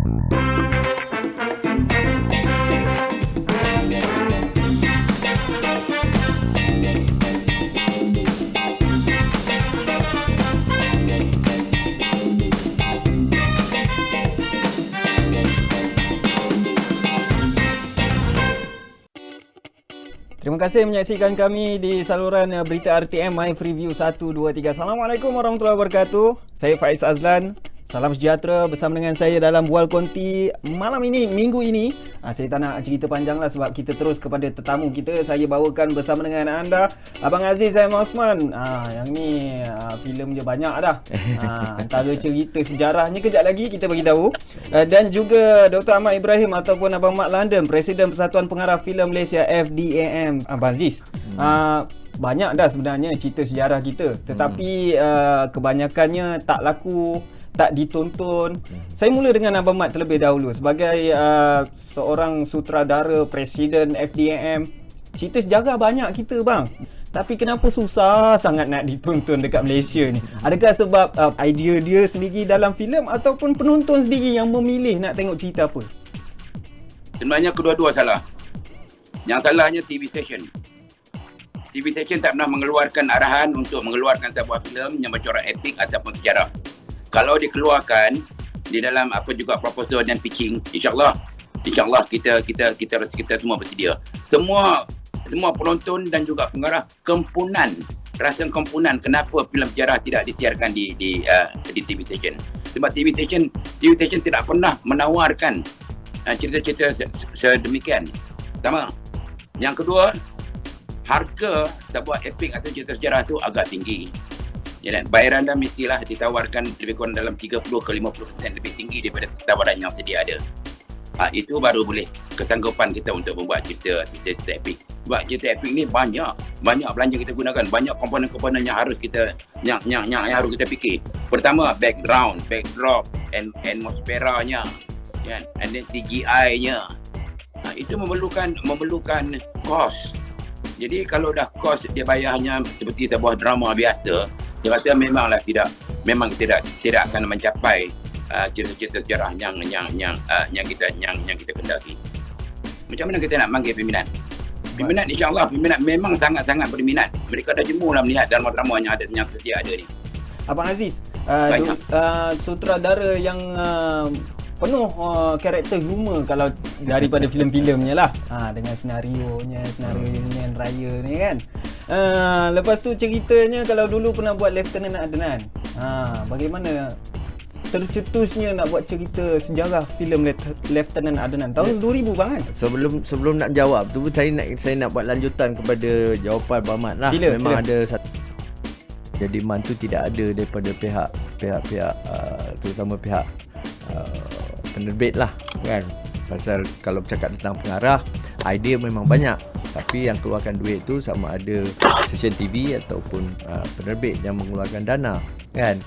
Terima kasih menyaksikan kami di saluran berita RTM My Preview 1, 2, 3. Assalamualaikum warahmatullahi wabarakatuh. Saya Faiz Azlan. Salam sejahtera bersama dengan saya dalam Bual Konti malam ini, minggu ini. Saya tak nak cerita panjang lah sebab kita terus kepada tetamu kita. Saya bawakan bersama dengan anda Abang Aziz Zaim Osman. Yang ni filem dia banyak dah. Antara cerita sejarahnya kejap lagi kita bagi tahu. Dan juga Dr. Ahmad Ibrahim ataupun Abang Mat London, Presiden Persatuan Pengarah Filem Malaysia FDAM. Abang Aziz, banyak dah sebenarnya cerita sejarah kita, tetapi kebanyakannya tak laku, tak ditonton. Saya mula dengan Abang Mat terlebih dahulu sebagai seorang sutradara, Presiden FDAM. Cerita sejarah banyak kita bang, tapi kenapa susah sangat nak ditonton dekat Malaysia ni? Adakah sebab idea dia sendiri dalam filem ataupun penonton sendiri yang memilih nak tengok cerita apa? Sebenarnya kedua-dua salah. Yang salahnya TV station. TV station tak pernah mengeluarkan arahan untuk mengeluarkan sebuah filem yang bercorak epik ataupun sejarah. Kalau dikeluarkan di dalam apa juga proposal dan pitching, insya-Allah kita semua bersedia. Semua penonton dan juga pengarah rasa kempunan kenapa filem sejarah tidak disiarkan di TV station. Sebab TV station tidak pernah menawarkan cerita-cerita sedemikian. Pertama. Yang kedua, harga sebuah epik atau cerita sejarah tu agak tinggi. Bayaran anda mestilah ditawarkan lebih kurang dalam 30 ke 50% lebih tinggi daripada tawaran yang sedia ada. Itu baru boleh kesanggupan kita untuk membuat cerita epik. Sebab cerita epik ni banyak belanja kita gunakan, banyak komponen-komponen yang harus kita harus kita fikir. Pertama, background, backdrop, atmosferanya, and then CGI-nya. Itu memerlukan kos. Jadi kalau dah kos dia bayarnya seperti sebuah drama biasa, dia kata memang tidak akan mencapai cerita-cerita sejarah yang kita kendaki. Macam mana kita nak panggil pimpinan? Pimpinan insya-Allah pimpinan memang sangat-sangat berminat. Mereka dah jemulah melihat drama-drama yang sedia ada ni. Abang Aziz, sutradara yang penuh karakter humor kalau daripada filem-filemnya lah, dengan senario Union Raya ni kan. Lepas tu ceritanya kalau dulu pernah buat Lieutenant Adnan, bagaimana tercetusnya nak buat cerita sejarah filem Lieutenant Adnan tahun 2000 bang kan? Sebelum nak jawab tu saya nak buat lanjutan kepada jawapan Abang Mat lah. Memang ada satu, jadi mantu tidak ada daripada pihak terutama pihak penerbit lah kan. Pasal kalau bercakap tentang pengarah, idea memang banyak, tapi yang keluarkan duit tu sama ada stesen TV ataupun penerbit yang mengeluarkan dana kan.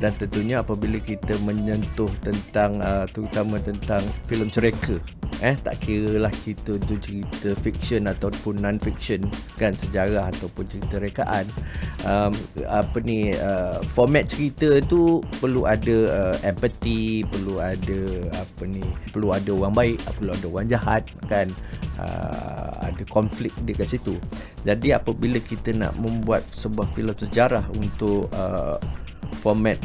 Dan tentunya apabila kita menyentuh tentang terutama tentang filem cereka, tak kira lah kita tu cerita fiction ataupun non-fiction kan, sejarah ataupun cerita rekaan, format cerita tu perlu ada empathy, perlu ada orang baik, perlu ada orang jahat kan, ada konflik di kat situ. Jadi apabila kita nak membuat sebuah filem sejarah untuk format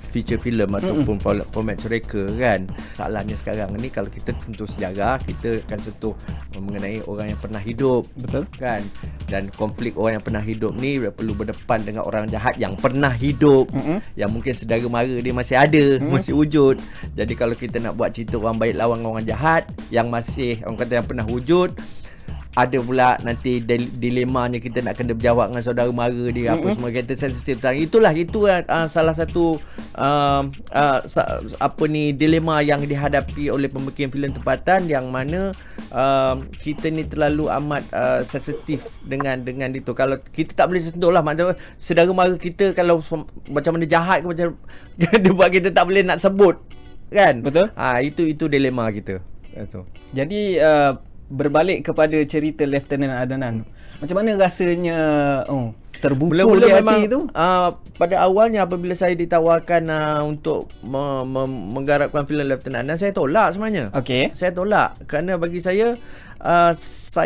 feature film ataupun format cereka kan, salahnya sekarang ni kalau kita sentuh sejarah, kita akan sentuh mengenai orang yang pernah hidup, betul kan, dan konflik orang yang pernah hidup ni perlu berdepan dengan orang jahat yang pernah hidup, yang mungkin saudara mara dia masih ada, masih wujud. Jadi kalau kita nak buat cerita orang baik lawan orang jahat yang masih orang kata yang pernah wujud, ada pula nanti dilemanya kita nak kena berjawab dengan saudara mara dia, apa semua kata sensitif tentang itu salah satu dilema yang dihadapi oleh pembikin filem tempatan, yang mana kita ni terlalu amat sensitif dengan itu. Kalau kita tak boleh sentuh lah, macam saudara mara kita kalau macam mana jahat ke macam dia buat kita tak boleh nak sebut kan. Betul. Itu dilema kita. Itu. Jadi berbalik kepada cerita Lieutenant Adnan, macam mana rasanya terbukul Mula-mula di memang hati tu? pada awalnya apabila saya ditawarkan untuk menggarapkan filem Lieutenant Adnan, saya tolak sebenarnya. Okey. Saya tolak kerana bagi saya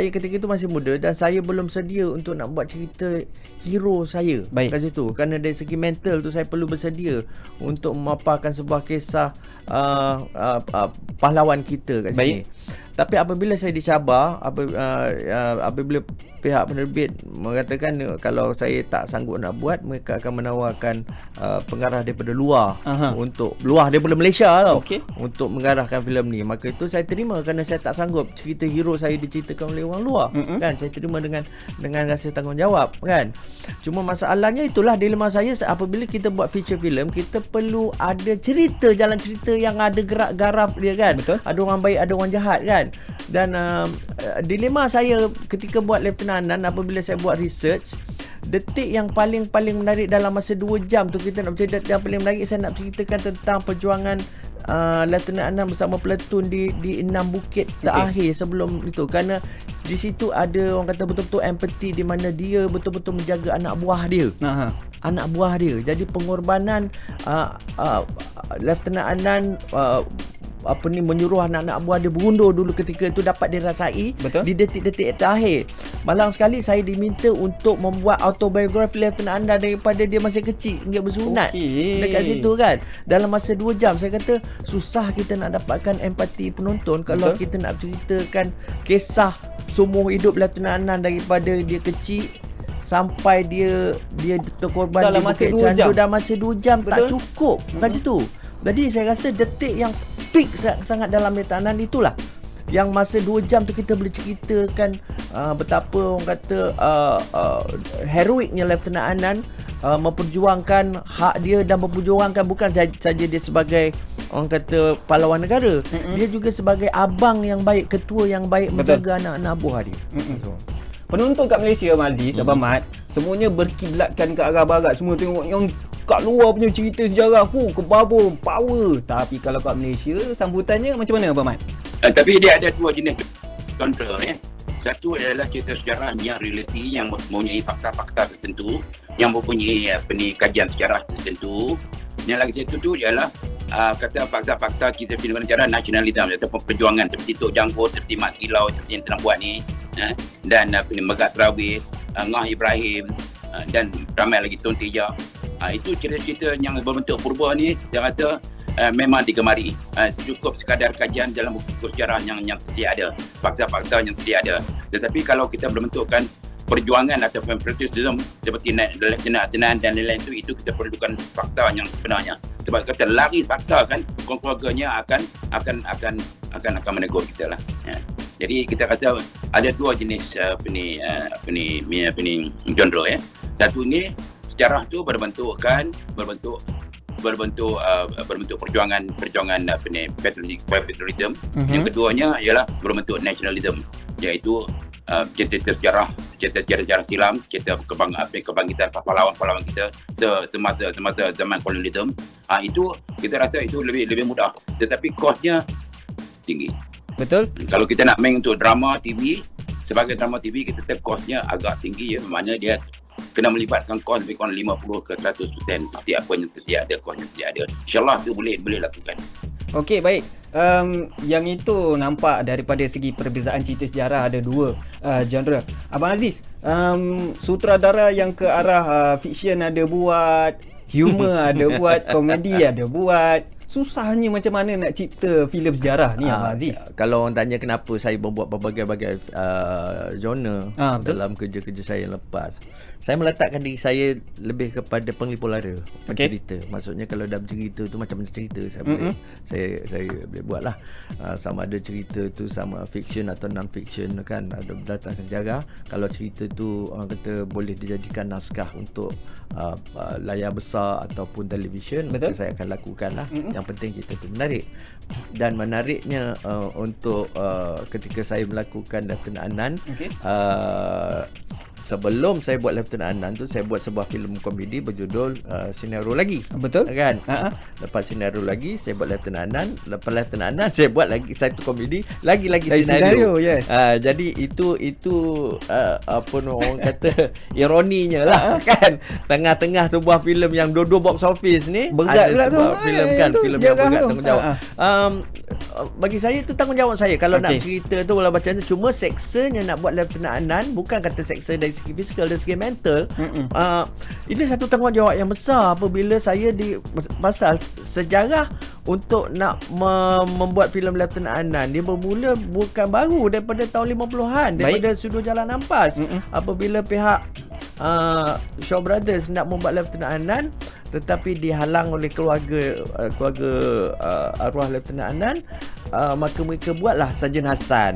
ketika itu masih muda dan saya belum sedia untuk nak buat cerita hero saya kat situ. Kerana dari segi mental tu saya perlu bersedia untuk memaparkan sebuah kisah pahlawan kita kat sini. Tapi apabila saya dicabar, apabila pihak penerbit mengatakan kalau saya tak sanggup nak buat, mereka akan menawarkan pengarah daripada luar, untuk luar daripada Malaysia tau, untuk mengarahkan filem ni. Maka itu saya terima kerana saya tak sanggup cerita hero saya diceritakan oleh orang luar, kan. Saya terima dengan rasa tanggungjawab, kan. Cuma masalahnya itulah dilema saya, apabila kita buat feature film, kita perlu ada cerita, jalan cerita yang ada gerak garap dia, kan. Betul. Ada orang baik, ada orang jahat, kan. Dan dilema saya ketika buat Lieutenant Adnan, apabila saya buat research, detik yang paling menarik dalam masa 2 jam tu, kita nak bercerita yang paling menarik, saya nak ceritakan tentang perjuangan Lieutenant Adnan bersama platoon di 6 bukit terakhir sebelum itu. Kerana di situ ada orang kata betul-betul empathy, di mana dia betul-betul menjaga anak buah dia. Anak buah dia. Jadi pengorbanan Lieutenant Adnan menyuruh anak-anak buah dia berundur dulu ketika itu dapat dirasai. Betul. Di detik-detik terakhir. Malang sekali saya diminta untuk membuat autobiografi Lieutenant Adnan daripada dia masih kecil hingga bersunat. Dekat situ, kan. Dalam masa 2 jam. Saya kata susah kita nak dapatkan empati penonton kalau kita nak ceritakan kisah seumur hidup Lieutenant Adnan daripada dia kecil sampai dia terkorban dalam di Bukit Candu dalam masa 2 jam. Tak cukup kat situ. Jadi saya rasa detik yang peak sangat dalam Lieutenant Adnan itulah yang masa 2 jam tu kita boleh ceritakan betapa orang kata heroiknya Lieutenant Adnan memperjuangkan hak dia dan memperjuangkan bukan saja dia sebagai orang kata pahlawan negara, dia juga sebagai abang yang baik, ketua yang baik, menjaga anak-anak buah dia. Penonton kat Malaysia, Aziz, Abang Mat, semuanya berkiblatkan ke arah barat. Semua tengok yang kat luar punya cerita sejarah, kebabung, power. Tapi kalau kat Malaysia, sambutannya macam mana, Abang Mat? Tapi dia ada 2 jenis kontra, ya. Satu adalah cerita sejarah yang realiti, yang mempunyai fakta-fakta tertentu, yang mempunyai kajian sejarah tertentu. Yang lagi satu tu ialah kata fakta-fakta cerita filem sejarah nasionalisme ataupun perjuangan seperti Tok Janggut, seperti Mat Kilau, seperti yang telah buat ni, dan Megat Terawis, Ngah Ibrahim, dan ramai lagi Tun Tijak. Itu cerita-cerita yang berbentuk purba ni, saya rasa memang digemari. Cukup sekadar kajian dalam buku sejarah yang sedia ada, fakta-fakta yang sedia ada. Tetapi kalau kita berbentukkan perjuangan ataupun patriotism seperti Lieutenant Adnan dan lain-lain itu kita perlukan fakta yang sebenarnya. Sebab kata lari fakta, kan, keluarganya akan menegur kita lah. Jadi kita kata ada 2 jenis genre, ya. Satu ni sejarah tu berbentuk perjuangan patriotism. Yang keduanya ialah berbentuk nationalism, iaitu cerita sejarah silam, cerita kebangkitan pahlawan-pahlawan kita semasa zaman kolonialisme. Itu kita rasa itu lebih mudah, tetapi kosnya tinggi. Betul. Kalau kita nak main untuk drama TV, sebagai drama TV kita kosnya agak tinggi, ya. Mana dia kena melibatkan kos lebih kurang 50 ke 100% seperti apa yang tersedia ada, kos yang tersedia ada. InsyaAllah tu boleh lakukan. Okey, baik. Yang itu nampak daripada segi perbezaan cerita sejarah ada 2 genre. Abang Aziz, sutradara yang ke arah fiction ada buat, humor ada buat, komedi ada buat. Susahnya macam mana nak cipta filem sejarah ni, Abang Aziz? Kalau orang tanya kenapa saya membuat berbagai-bagai genre dalam kerja-kerja saya yang lepas, saya meletakkan diri saya lebih kepada penglipur lara, cerita. Maksudnya kalau dalam cerita tu macam cerita saya boleh buat lah. Sama ada cerita tu sama fiction atau non-fiction, kan, ada berdasarkan sejarah. Kalau cerita tu orang kata boleh dijadikan naskah untuk layar besar ataupun televisyen, maka saya akan lakukan lah. Yang Yang penting cerita tu menarik. Dan menariknya untuk ketika saya melakukan Lieutenant Adnan, sebelum saya buat Lieutenant Adnan tu, saya buat sebuah filem komedi berjudul Senario Lagi. Betul. Kan? Lepas Senario Lagi, saya buat Lieutenant Adnan. Lepas Lieutenant Adnan, saya buat lagi satu komedi, lagi senario. Yes. Jadi itu apa orang kata ironinya lah kan. Tengah-tengah sebuah filem yang dua-dua box office ni, berat ada tu. filem kan, filem yang berat, tanggungjawab. Bagi saya tu tanggungjawab saya. Kalau nak cerita tu wala macam tu, cuma seksanya nak buat Lieutenant Adnan, bukan kata seksa dari segi fizikal, dari segi mental. Ini satu tanggungjawab yang besar apabila saya pasal sejarah untuk nak membuat filem Lieutenant Adnan. Dia bermula bukan baru daripada tahun 50-an, daripada Sudut Jalan Ampas. Apabila pihak Shaw Brothers nak membuat Lieutenant Adnan, tetapi dihalang oleh keluarga arwah Lieutenant Adnan, maka mereka buatlah Sarjan Hassan.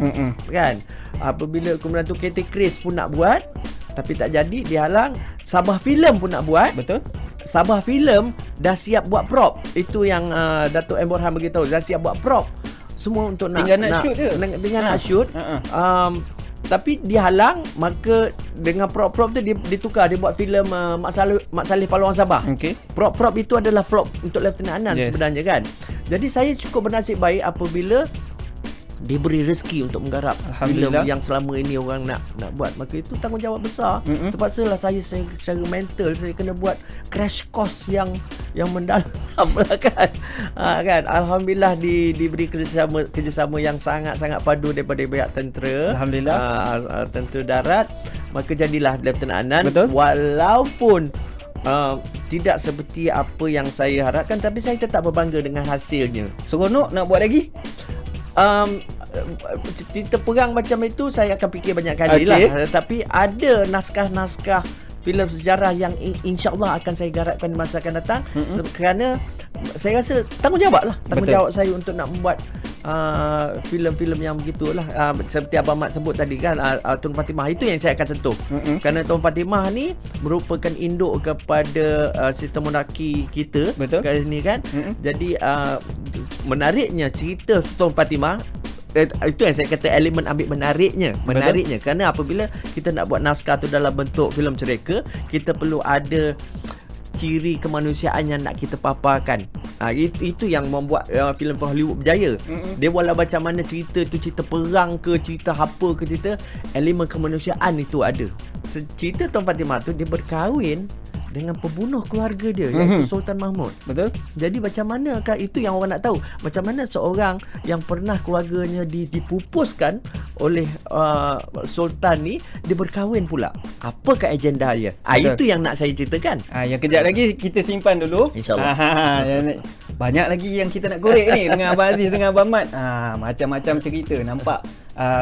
Kan? Apabila kemudian tu KT Chris pun nak buat, tapi tak jadi, dihalang. Sabah Filem pun nak buat. Betul. Sabah Filem dah siap buat prop. Itu yang Datuk M. Borhan beritahu, dah siap buat prop. Semua untuk tinggal nak shoot je. Tinggal nak shoot. Tapi dihalang, maka dengan prop-prop tu dia ditukar, dia buat filem Mak Saleh Pahlawan Sabah. Prop-prop itu adalah flop untuk Lieutenant Adnan sebenarnya kan. Jadi saya cukup bernasib baik apabila diberi rezeki untuk menggarap filem yang selama ini orang nak buat. Maka itu tanggungjawab besar. Terpaksalah saya secara mental saya kena buat crash course yang mendalam lah kan. Kan, alhamdulillah diberi kerjasama yang sangat-sangat padu daripada pihak tentera. Alhamdulillah. Tentera darat. Maka jadilah Lieutenant Adnan. Betul. Walaupun tidak seperti apa yang saya harapkan, tapi saya tetap berbangga dengan hasilnya. Seronok nak buat lagi? Cerita perang macam itu saya akan fikir banyak kali lah. Tapi ada naskah-naskah filem sejarah yang insya-Allah akan saya garapkan di masa akan datang. Kerana saya rasa tanggungjawab saya untuk nak membuat filem-filem yang begitulah. Seperti Abang Mat sebut tadi kan, Tun Fatimah, itu yang saya akan sentuh. Kerana Tun Fatimah ni merupakan induk kepada sistem monarki kita. Betul. Kat sini kan. Jadi menariknya cerita Tun Fatimah, itu yang saya kata elemen ambil menariknya. Kerana apabila kita nak buat naskah tu dalam bentuk filem cerita, kita perlu ada ciri kemanusiaan yang nak kita paparkan. Itu yang membuat filem Hollywood berjaya. Dia walau macam mana cerita tu, cerita perang ke, cerita apa ke, cerita elemen kemanusiaan itu ada. Cerita Tun Fatimah tu dia berkahwin dengan pembunuh keluarga dia, iaitu Sultan Mahmud. Betul. Jadi macam manakah itu yang orang nak tahu, macam mana seorang yang pernah keluarganya dipupuskan oleh Sultan ni, dia berkahwin pula. Apakah agenda dia? Itu yang nak saya ceritakan. Yang kejap lagi kita simpan dulu, InsyaAllah. Banyak lagi yang kita nak korek ni dengan Abang Aziz, dengan Abang Mat. Macam-macam cerita. Nampak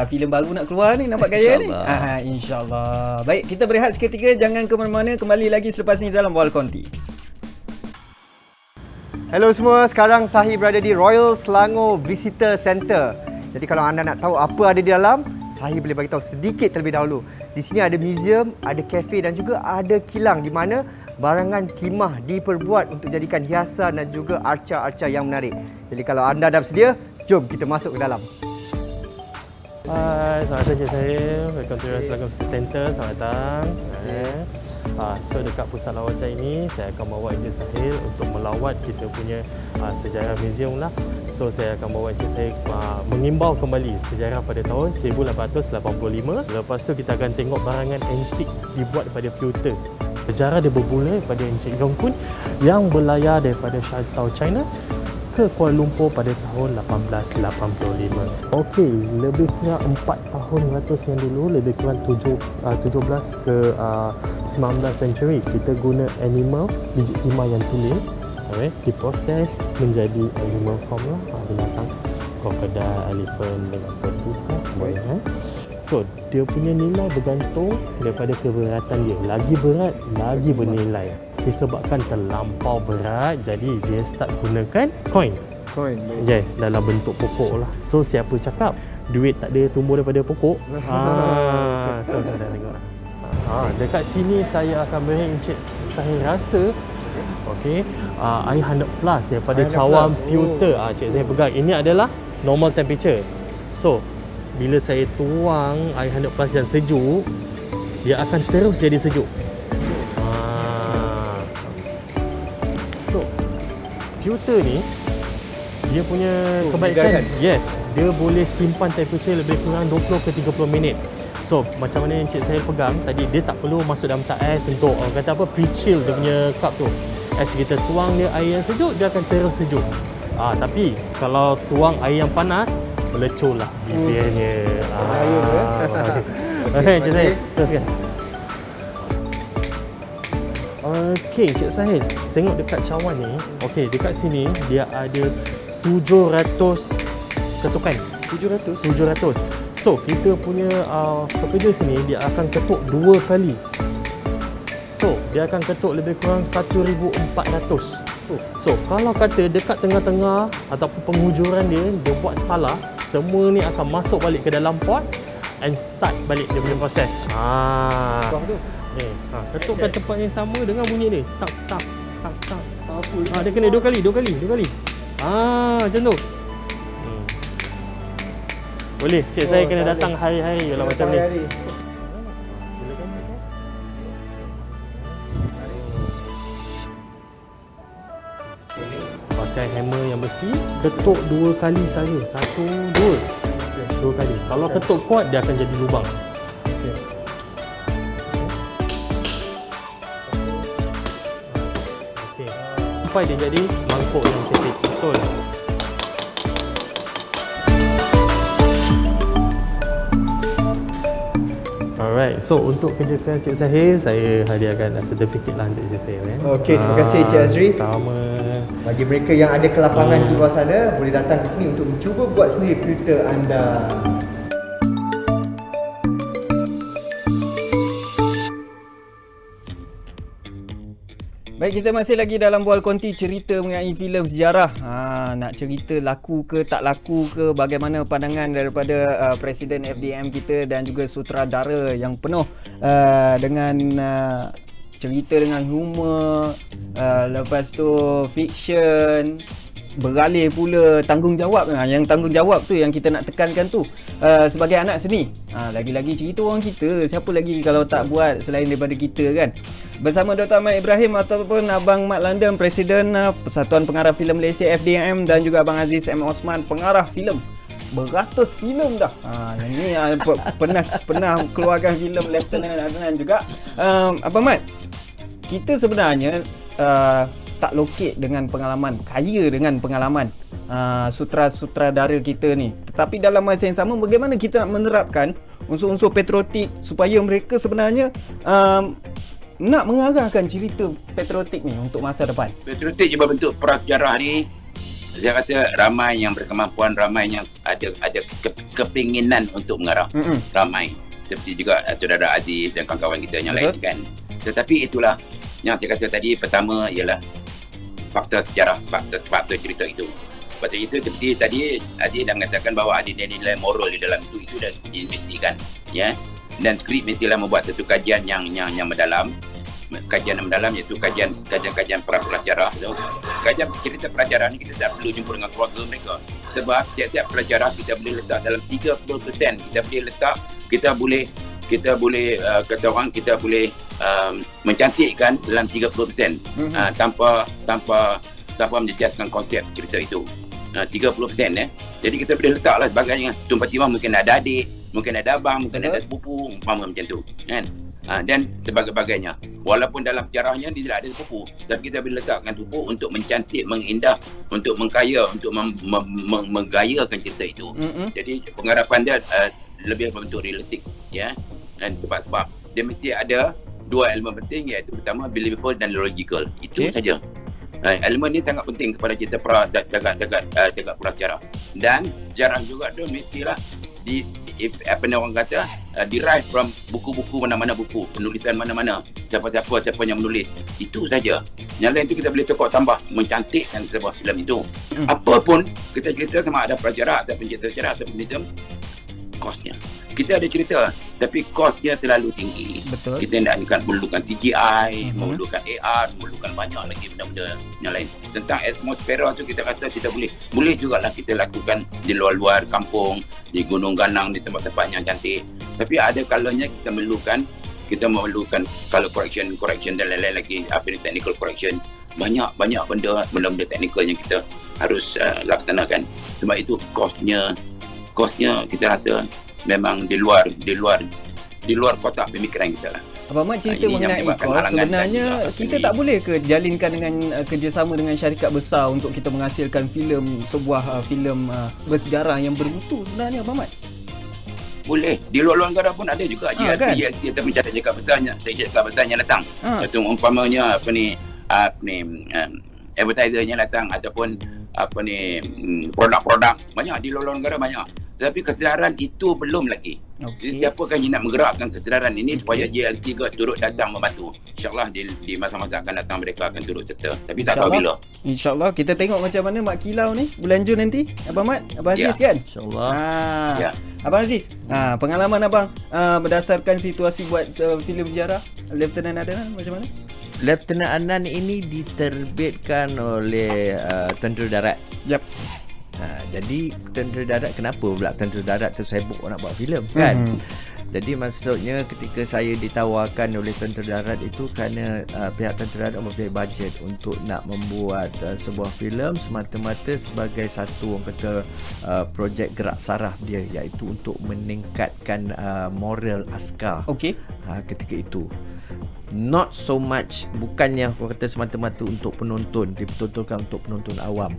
filem baru nak keluar ni, nampak gaya ni. InsyaAllah. Baik, kita berehat seketika. Jangan ke mana-mana. Kembali lagi selepas ni dalam Wal Konti. Hello semua, sekarang Sahih berada di Royal Selangor Visitor Center. Jadi kalau anda nak tahu apa ada di dalam, Sahih boleh bagi tahu sedikit terlebih dahulu. Di sini ada museum, ada kafe dan juga ada kilang di mana barangan timah diperbuat untuk jadikan hiasan dan juga arca-arca yang menarik. Jadi kalau anda dah bersedia, jom kita masuk ke dalam. Hai, selamat datang Encik Sahil. Welcome to Selangor Visitor Center. Selamat datang. So dekat pusat lawatan ini, saya akan bawa Encik Sahil untuk melawat kita punya sejarah museum lah. So saya akan bawa Encik Sahil mengimbau kembali sejarah pada tahun 1885. Lepas tu kita akan tengok barangan antik dibuat daripada pewter. Sejarah dia bermula daripada Encik Yong Kun yang berlayar daripada Shantou, China ke Kuala Lumpur pada tahun 1885. Okey, lebih kurang 4 tahun ratus yang dulu, lebih kurang 17 ke 19 century, kita guna animal biji timah yang tulen, diproses menjadi animal form lah, binatang crocodile, elephant dengan tortoise lah. So, dia punya nilai bergantung daripada keberatan dia. Lagi berat, lagi bernilai. Disebabkan terlampau berat, jadi dia start gunakan coin. Yes, dalam bentuk pokok lah. So, siapa cakap duit tak ada tumbuh daripada pokok? So, dah tengok. Dekat sini saya akan beri Encik Sahil rasa Okey, air 100 plus daripada cawan pewter. Cik saya pegang. Ini adalah normal temperature. So, bila saya tuang air 100 plus yang sejuk, dia akan terus jadi sejuk. So, pewter ni dia punya kebaikan, yes, dia boleh simpan temperature lebih kurang 20 ke 30 minit. So, macam mana yang cik saya pegang tadi, dia tak perlu masuk dalam tak ais untuk orang kata apa, pre-chill dia punya cup tu. As kita tuang dia air yang sejuk, dia akan terus sejuk. Tapi kalau tuang air yang panas, melecur lah bibirnya. Okey, cik Sahil, teruskan. Okey, cik Sahil, tengok dekat cawan ni. Okey, dekat sini dia ada 700 ketukan. 700. So, kita punya pekerja sini dia akan ketuk 2 kali. So, dia akan ketuk lebih kurang 1400. So, kalau kata dekat tengah-tengah ataupun penghujuran dia buat salah, semua ni akan masuk balik ke dalam pot and start balik dia punya proses. Ketukkan tempat yang sama dengan bunyi ni. Tak. Dia kena 2 kali. Macam tu. Boleh, cik saya kena datang hari-hari kalau macam ni. Silakan. Pakai hammer yang besi, ketuk 2 kali saja. 1, 2. 2 kali. Kalau ketuk kuat, dia akan jadi lubang. Okey. Sampai dia jadi mangkuk yang cantik. Betul. Alright, so untuk kerja keras Cik Sahil, saya hadiahkan sertifikat lah untuk Cik Sahil. Okey, terima kasih Cik Azri. Sama. Bagi mereka yang ada kelapangan di luar sana, boleh datang di sini untuk mencuba buat sendiri filter anda. Baik, kita masih lagi dalam Bual Konti, cerita mengenai filem sejarah. Nak cerita laku ke tak laku ke, bagaimana pandangan daripada Presiden FDM kita dan juga sutradara yang penuh dengan cerita dengan humor, lepas tu fiction, beralih pula tanggungjawab. Yang tanggungjawab tu yang kita nak tekankan tu, sebagai anak seni. Lagi-lagi cerita orang kita, siapa lagi kalau tak buat selain daripada kita kan. Bersama Dr. Ahmad Ibrahim ataupun Abang Mat London, Presiden Persatuan Pengarah Filem Malaysia FDM, dan juga Abang Aziz M. Osman, pengarah filem. Beratus filem dah. Yang ni pernah keluarkan filem Lieutenant Adnan juga. Abang Mat, kita sebenarnya tak lokek dengan pengalaman, kaya dengan pengalaman sutradara kita ni. Tetapi dalam masa yang sama, bagaimana kita nak menerapkan unsur-unsur patriotik supaya mereka sebenarnya nak mengarahkan cerita patriotik ni untuk masa depan. Patriotik je berbentuk prasejarah ni, saya kata ramai yang berkemampuan, ramai yang ada kepinginan untuk mengarah. Ramai. Seperti juga saudara Aziz dan kawan-kawan kita yang lain kan. Tetapi itulah yang saya kata tadi, pertama ialah faktor sejarah, faktor cerita itu. Sebab itu seperti tadi Aziz dah mengatakan bahawa ada nilai moral di dalam itu dah dimestikan, ya. Dan skrip mestilah membuat satu kajian yang mendalam. Kajian yang mendalam iaitu kajian pra-pelajarah. Kajian cerita pelajarah ni kita tak perlu jumpa dengan keluarga mereka. Sebab tiap-tiap pelajarah kita boleh letak dalam 30%. Kita boleh kata orang, kita boleh mencantikkan dalam 30%. Tanpa menjejaskan konsep cerita itu. 30%. Jadi kita boleh letaklah sebagainya. Tun Fatimah mungkin ada adik, mungkin ada abang, mungkin ada sepupu, umpama macam tu kan. Dan sebagainya. Walaupun dalam sejarahnya dia tidak ada sepupu, tapi kita boleh letakkan sepupu untuk mencantik, mengindah, untuk mengkaya, untuk menggayakan cerita itu. Jadi pengharapan dia lebih berbentuk realistik, ya. Dan sebab dia mesti ada dua elemen penting, iaitu pertama believable dan logical. Itu saja. Elemen ni sangat penting kepada cerita dekat prasejarah. Dan sejarah juga tu mestilah apa orang kata derive from buku-buku mana-mana, buku penulisan mana-mana, siapa yang menulis. Itu saja. Yang lain tu kita boleh tukar tambah, mencantikkan sebuah filem itu. Apapun kita cerita, sama ada prasejarah ataupun cerita sejarah ataupun film, kosnya Kita ada cerita, tapi kosnya terlalu tinggi. Betul. Kita nak memerlukan CGI, memerlukan AR, memerlukan banyak lagi benda-benda yang lain. Tentang atmosfera tu kita kata kita boleh jugalah kita lakukan di luar-luar kampung, di gunung ganang, di tempat-tempat yang cantik. Tapi ada kalanya kita memerlukan color correction dan lain-lain lagi, technical correction. Banyak benda-benda teknikal yang kita harus laksanakan. Sebab itu kosnya kita rasa memang di luar kotak pemikiran kita lah. Abang Mat cerita Ini yang mengenai menyebabkan kos, halangan sebenarnya dan juga kita sendiri. tak boleh ke jalinkan dengan kerjasama dengan syarikat besar untuk kita menghasilkan sebuah filem bersejarah yang bermutu sebenarnya, Abang Mat? Boleh. Di luar negara pun ada juga kan? GLC ataupun syarikat besarnya datang. Atau umpamanya advertisernya datang ataupun produk-produk banyak di luar negara banyak. Tapi kesedaran itu belum lagi. Jadi siapakah yang nak menggerakkan kesedaran ini supaya GLC juga turut datang membantu. InsyaAllah di masa-masa akan datang mereka akan turut serta. Tapi tak tahu bila. InsyaAllah kita tengok macam mana Mak Kilau ni bulan Jun nanti. Abang Mat, Abang Aziz kan? InsyaAllah. Ya. Abang Aziz, pengalaman abang berdasarkan situasi buat filem sejarah Lieutenant Adnan macam mana? Lieutenant Adnan ini diterbitkan oleh Tentera Darat. Yap. Jadi Tentera Darat, kenapa pula Tentera Darat tersibuk nak buat filem kan? Jadi maksudnya ketika saya ditawarkan oleh Tentera Darat itu kerana pihak Tentera Darat mempunyai bajet untuk nak membuat sebuah filem semata-mata sebagai satu orang kata projek gerak saraf dia, iaitu untuk meningkatkan moral askar. Okey. Ketika itu not so much, bukannya aku kata semata-mata untuk penonton, dipertontonkan untuk penonton awam.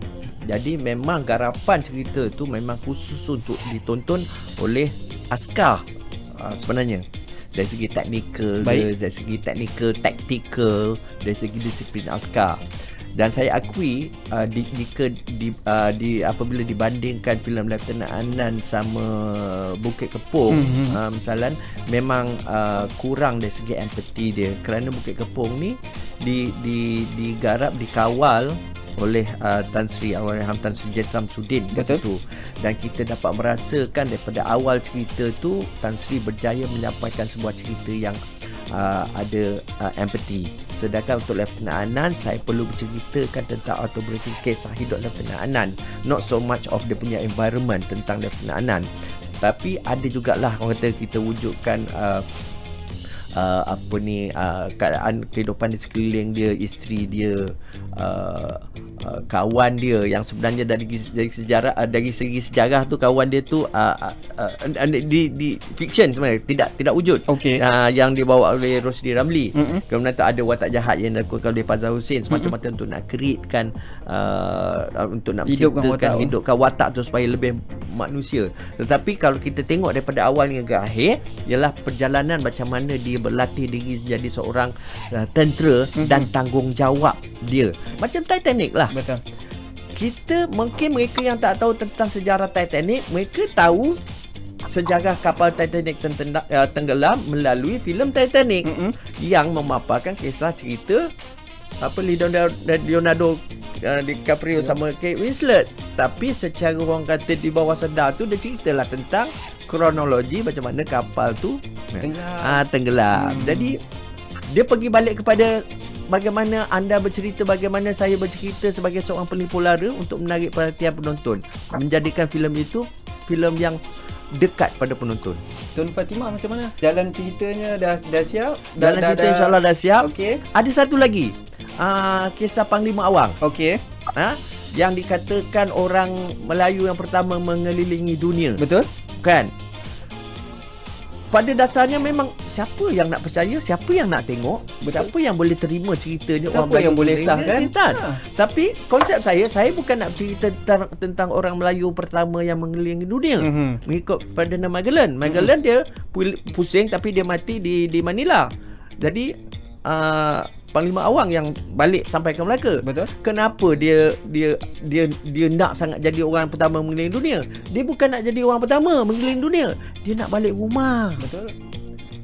Jadi memang garapan cerita tu memang khusus untuk ditonton oleh askar sebenarnya. Dari segi teknikal, dari segi teknikal, taktikal, dari segi disiplin askar. Dan saya akui apabila dibandingkan filem Lieutenant Adnan sama Bukit Kepong, misalnya memang kurang dari segi empathy dia, kerana Bukit Kepong ni digarap, dikawal oleh Tan Sri Allahyarham Tan Sri Jen Samsudin kat situ, dan kita dapat merasakan daripada awal cerita tu Tan Sri berjaya menyampaikan sebuah cerita yang ada empathy. Sedangkan untuk Lieutenant Adnan, saya perlu berceritakan tentang autobiography kisah hidup Lieutenant Adnan, not so much of dia punya environment tentang Lieutenant Adnan. Tapi ada jugalah orang kata kita wujudkan keadaan kehidupan di sekeliling dia, isteri dia, kawan dia yang sebenarnya dari sejarah, dari segi sejarah tu kawan dia tu di fiction sebenarnya, tidak wujud. Yang dibawa oleh Rosli Ramli. Kemudian tu ada watak jahat yang dilakukan oleh Fazal Hussein semata-mata untuk nak createkan untuk nak hidupkan watak tu supaya lebih manusia. Tetapi kalau kita tengok daripada awal hingga ke akhir, ialah perjalanan macam mana dia berlatih diri jadi seorang tentera dan tanggungjawab dia. Macam Titanic lah. Betul. Mungkin mereka yang tak tahu tentang sejarah Titanic, mereka tahu sejarah kapal Titanic tenggelam melalui filem Titanic yang memaparkan kisah cerita Leonardo DiCaprio sama Kate Winslet. Tapi secara orang kata di bawah sedar tu dia ceritalah tentang kronologi macam mana kapal tu tenggelam. Jadi dia pergi balik kepada bagaimana anda bercerita, bagaimana saya bercerita sebagai seorang pelipur lara untuk menarik perhatian penonton, menjadikan filem itu filem yang dekat pada penonton. Tun Fatimah macam mana? Jalan ceritanya dah siap? Jalan cerita insyaAllah dah siap. Okey. Ada satu lagi, kisah Panglima Awang. Okey. Yang dikatakan orang Melayu yang pertama mengelilingi dunia. Betul? Kan? Pada dasarnya memang siapa yang nak percaya, siapa yang nak tengok, siapa yang boleh terima ceritanya, siapa orang yang boleh sah kan? Tapi konsep saya bukan nak cerita tentang orang Melayu pertama yang mengelilingi dunia. Mengikut Ferdinand Magellan. Magellan dia pusing tapi dia mati di Manila. Jadi Panglima Awang yang balik sampai ke Melaka. Betul. Kenapa dia nak sangat jadi orang pertama mengelilingi dunia? Dia bukan nak jadi orang pertama mengelilingi dunia. Dia nak balik rumah. Betul.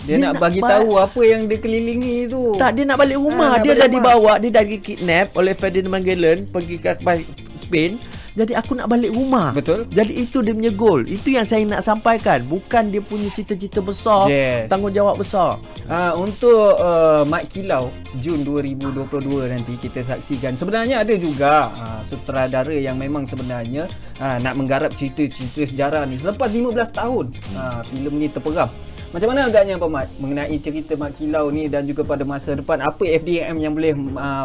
Dia nak bagi tahu apa yang dia kelilingi tu. Tak, dia nak balik rumah. Dia dah dibawa, dia dah dikidnap oleh Ferdinand Magellan pergi ke Spain. Jadi aku nak balik rumah. Betul. Jadi itu dia punya goal. Itu yang saya nak sampaikan. Bukan dia punya cita-cita besar, Yes. tanggungjawab besar. Untuk Mat Kilau Jun 2022 nanti kita saksikan. Sebenarnya ada juga sutradara yang memang sebenarnya nak menggarap cerita-cerita sejarah ni selepas 15 tahun filem ni terperam. Macam mana agaknya Pak Mat mengenai cerita Mat Kilau ni dan juga pada masa depan apa FDM yang boleh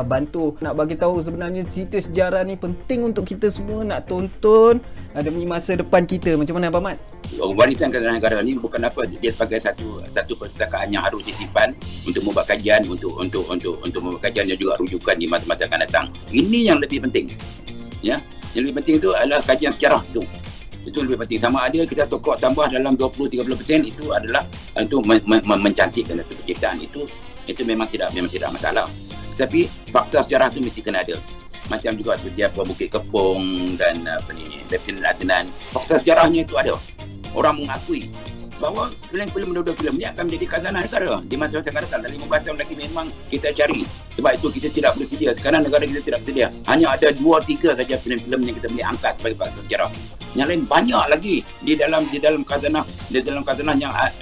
bantu nak bagi tahu sebenarnya cerita sejarah ni penting untuk kita semua nak tonton demi masa depan kita. Macam mana Pak Mat? Warisan Kerajaan Negara ni bukan apa, dia sebagai satu perpustakaan yang harus disimpan untuk membuat kajian, untuk membuat kajian dan juga rujukan di masa-masa akan datang. Ini yang lebih penting. Ya, yang lebih penting itu adalah kajian sejarah tu. Itu lebih penting. Sama ada kita tokok tambah dalam 20-30% itu adalah untuk mencantikkan satu penciptaan itu memang tidak masalah. Tetapi fakta sejarah tu mesti kena ada. Macam juga seperti apa Bukit Kepong dan Lieutenant Adnan. Fakta sejarahnya itu ada. Orang mengakui bahawa filem-filem dua-dua filem ni akan menjadi khazanah negara di masa yang akan datang. Dalam 15 tahun lagi memang kita cari. Sebab itu kita tidak bersedia. Sekarang negara kita tidak bersedia. Hanya ada 2-3 saja filem-filem yang kita boleh angkat sebagai fakta sejarah. Yang lain banyak lagi di dalam khazanah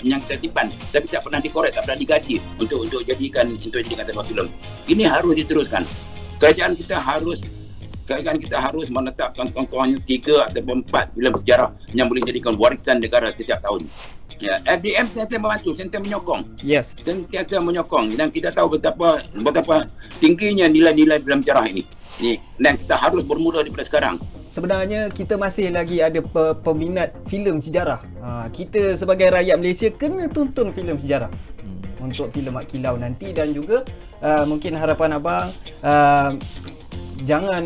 yang kita simpan, tapi tak pernah dikorek, tak pernah digaji untuk jadikan sebuah filem. Ini harus diteruskan. Kerajaan kita harus menetapkan sekurang-kurangnya 3 atau 4 filem sejarah yang boleh jadikan warisan negara setiap tahun. Ya, FDM sentiasa membantu, sentiasa menyokong. Yes. Sentiasa menyokong dan kita tahu betapa tingginya nilai-nilai filem sejarah ini. Dan kita harus bermula daripada sekarang. Sebenarnya kita masih lagi ada peminat filem sejarah. Kita sebagai rakyat Malaysia kena tonton filem sejarah. Untuk filem Mat Kilau nanti dan juga mungkin harapan abang jangan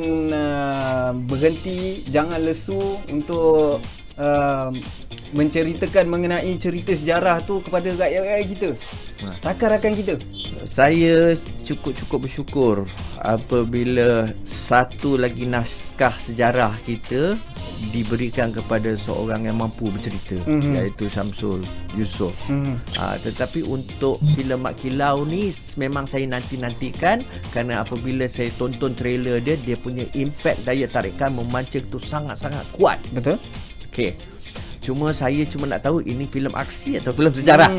berhenti, jangan lesu untuk menceritakan mengenai cerita sejarah tu kepada rakyat-rakyat kita, rakan-rakan kita. Saya cukup bersyukur apabila satu lagi naskah sejarah kita diberikan kepada seorang yang mampu bercerita, iaitu Syamsul Yusof. Tetapi untuk filem Mat Kilau ni memang saya nantikan, kerana apabila saya tonton trailer dia punya impact, daya tarikan memancing tu sangat-sangat kuat. Betul? Okey. Saya cuma nak tahu ini filem aksi atau filem sejarah.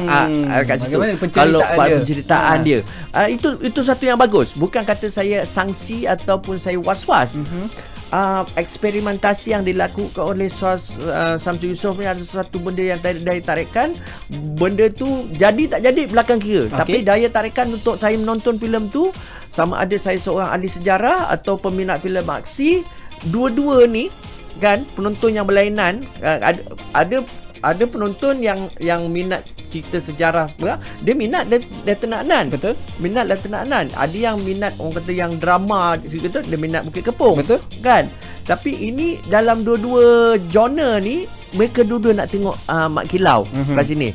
Kat situ. Kalau penceritaan dia. Itu satu yang bagus. Bukan kata saya sangsi ataupun saya was-was. Eksperimentasi yang dilakukan oleh Syamsul Yusof ni ada satu benda yang daya tarikan. Benda tu jadi tak jadi belakang kira. Tapi daya tarikan untuk saya menonton filem tu, sama ada saya seorang ahli sejarah atau peminat filem aksi, dua-dua ni kan penonton yang berlainan. Ada penonton yang minat cerita sejarah pula, dia minat Lieutenant Adnan. Betul. Minat Lieutenant Adnan. Ada yang minat orang kata yang drama, dia minat Bukit Kepong. Betul. Kan? Tapi ini dalam dua-dua genre ni mereka dua-dua nak tengok Mat Kilau kat sini.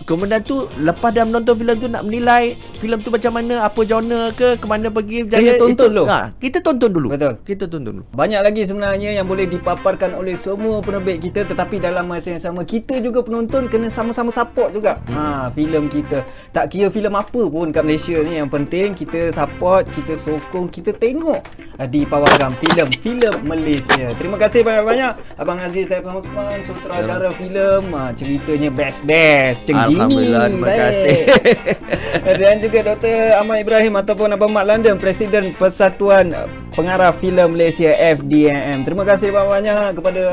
Kemudian tu lepas dah menonton filem tu nak menilai filem tu macam mana, apa genre ke mana pergi berjaya, kita tonton dulu. Betul. Kita tonton dulu. Banyak lagi sebenarnya yang boleh dipaparkan oleh semua penerbit kita, tetapi dalam masa yang sama kita juga penonton kena sama-sama support juga filem kita. Tak kira filem apa pun kat Malaysia ni, yang penting kita support, kita sokong, kita tengok di pawagam filem Malaysia. Terima kasih banyak-banyak Abang Aziz Saiful Osman, sutradara filem, ceritanya best-best. Alhamdulillah, terima kasih. Dan juga Dr. Ahmad Ibrahim ataupun Abang Mat London, Presiden Persatuan Pengarah Filem Malaysia FDM. Terima kasih banyak-banyak kepada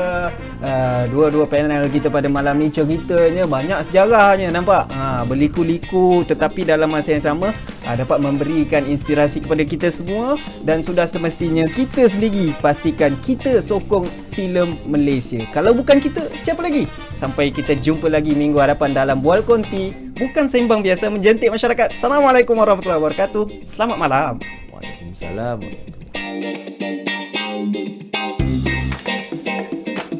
dua-dua panel kita pada malam ni. Ceritanya banyak sejarahnya, nampak? Berliku-liku, tetapi dalam masa yang sama dapat memberikan inspirasi kepada kita semua, dan sudah semestinya kita sendiri pastikan kita sokong filem Malaysia. Kalau bukan kita, siapa lagi? Sampai kita jumpa lagi minggu hadapan dalam Bual Konti, bukan sembang biasa, menjentik masyarakat. Assalamualaikum warahmatullahi wabarakatuh. Selamat malam. Waalaikumsalam.